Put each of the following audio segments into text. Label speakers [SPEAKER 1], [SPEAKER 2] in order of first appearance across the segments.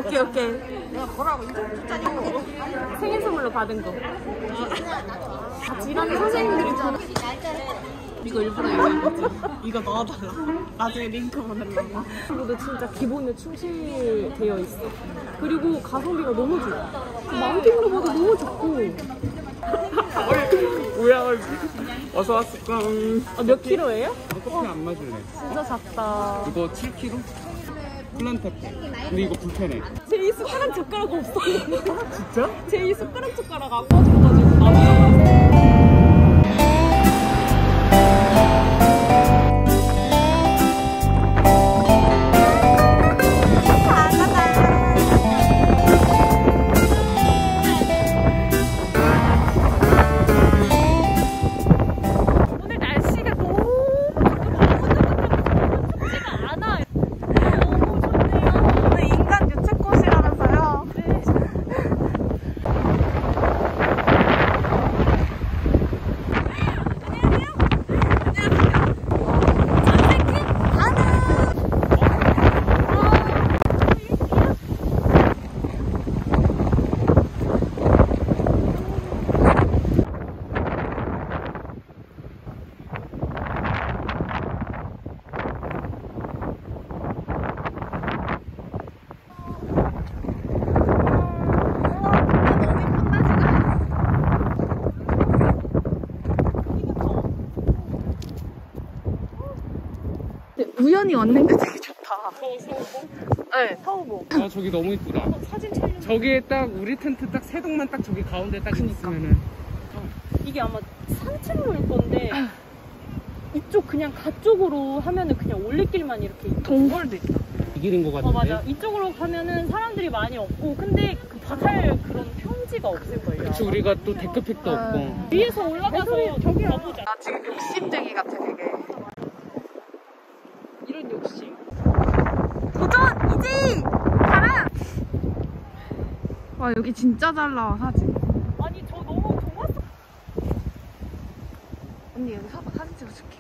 [SPEAKER 1] 오케이 오케이.
[SPEAKER 2] 내가 뭐라고 이거 진짜냐고.
[SPEAKER 1] 생일 선물로 받은 거. 같이 일하는 선생님들이 다.
[SPEAKER 2] 이거 일부러 얘기했지. 이거 넣어달라. 나중에 링크 보내려고.
[SPEAKER 1] 그리고 진짜 기본에 충실되어 있어. 그리고 가성비가 너무 좋아. 마운틴로버도 너무 좋고.
[SPEAKER 3] 뭐야 어서 왔을까?
[SPEAKER 1] 몇 킬로예요?
[SPEAKER 3] 커피 안 마실래?
[SPEAKER 1] 진짜 작다.
[SPEAKER 3] 이거 7kg? 플란테페. 근데 이거 불편해.
[SPEAKER 1] 제 이 숟가락 젓가락 없어.
[SPEAKER 3] 진짜?
[SPEAKER 1] 제 이 숟가락 젓가락 안 꺼져가지고 나도.
[SPEAKER 2] 우연히 왔는 게 되게 좋다. 네, 서우봉.
[SPEAKER 3] 아 저기 너무 이쁘다.
[SPEAKER 1] 사진 촬영.
[SPEAKER 3] 저기에 딱 우리 텐트 딱 세 동만 딱 저기 가운데 딱 있으면은.
[SPEAKER 1] 이게 아마 산책로 올 건데 이쪽 그냥 가쪽으로 하면은 그냥 올레길만 이렇게
[SPEAKER 2] 동굴도 있다.
[SPEAKER 3] 이 길인 것 같은데.
[SPEAKER 1] 맞아. 이쪽으로 가면은 사람들이 많이 없고 근데 그 바다에 그런 평지가 없을걸요.
[SPEAKER 3] 그치 우리가 또 데크팩도 없고.
[SPEAKER 1] 위에서 올라가서 저기 가보자.
[SPEAKER 2] 나 지금 욕심쟁이 같아 되게.
[SPEAKER 1] 이런 욕심.
[SPEAKER 2] 도전! 이지! 가라! 와 여기 진짜 잘 나와 사진.
[SPEAKER 1] 아니 저 너무 좋았어.
[SPEAKER 2] 언니 여기 서봐 사진 찍어줄게.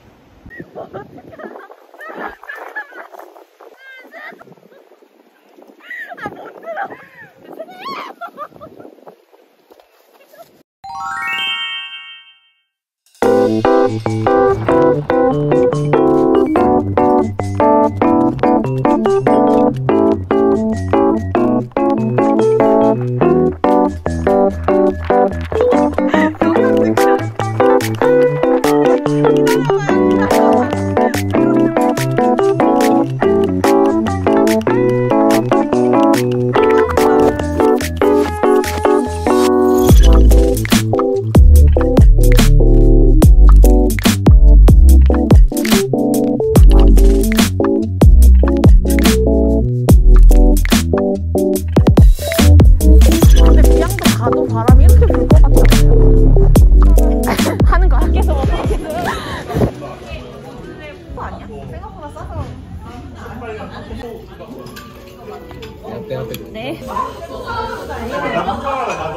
[SPEAKER 1] 네.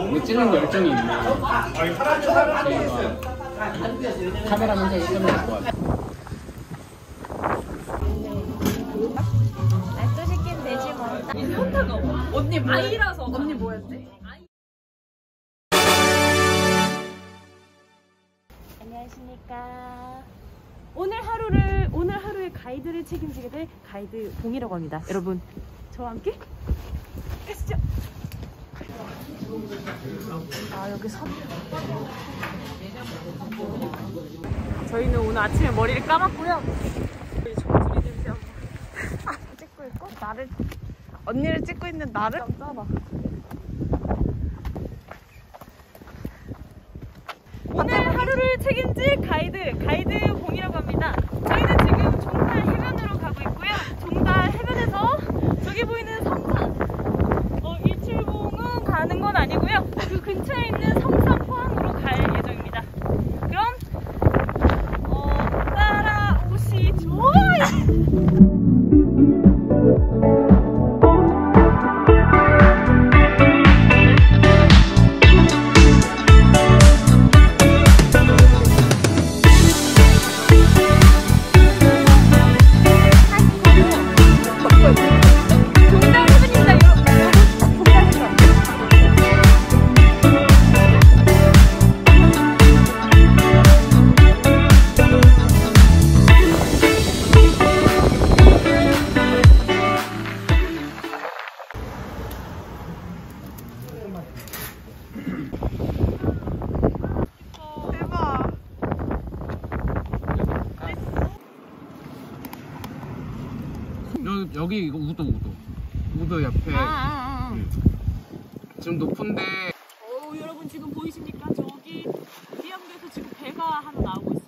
[SPEAKER 3] 이거 찍는 열정이 있네. 카메라만 잘 찍으면 될 것 같아.
[SPEAKER 1] 날도 시키면 되지 뭐. 이 현타가 언니 아이라서. 언니 뭐였대? 안녕하십니까. 오늘 하루의 가이드를 책임지게 될 가이드 봉이라고 합니다. 여러분 저와 함께 가시죠.
[SPEAKER 2] 아 여기
[SPEAKER 1] 저희는 오늘 아침에 머리를 감았고요. 종소리 냄새
[SPEAKER 2] 찍고 있고 나를 언니를 찍고 있는 나를
[SPEAKER 1] 짜봐. 오늘 하루를 책임질 가이드 봉이라고 합니다. 저희는 지금 종달 해변으로 가고 있고요. 종달 해변에서 저기 보이는 성산 이칠봉은 가는 건 아니고요. 그 근처에 있는 성산 포항으로 갈 예정입니다. 그럼 따라오시죠. 종달 해변입니다, 여러분.
[SPEAKER 3] 여기 이거 우도 옆에 지금 높은데
[SPEAKER 1] 여러분 지금 보이십니까? 저기 비양도에서 지금 배가 하나 나오고 있어요.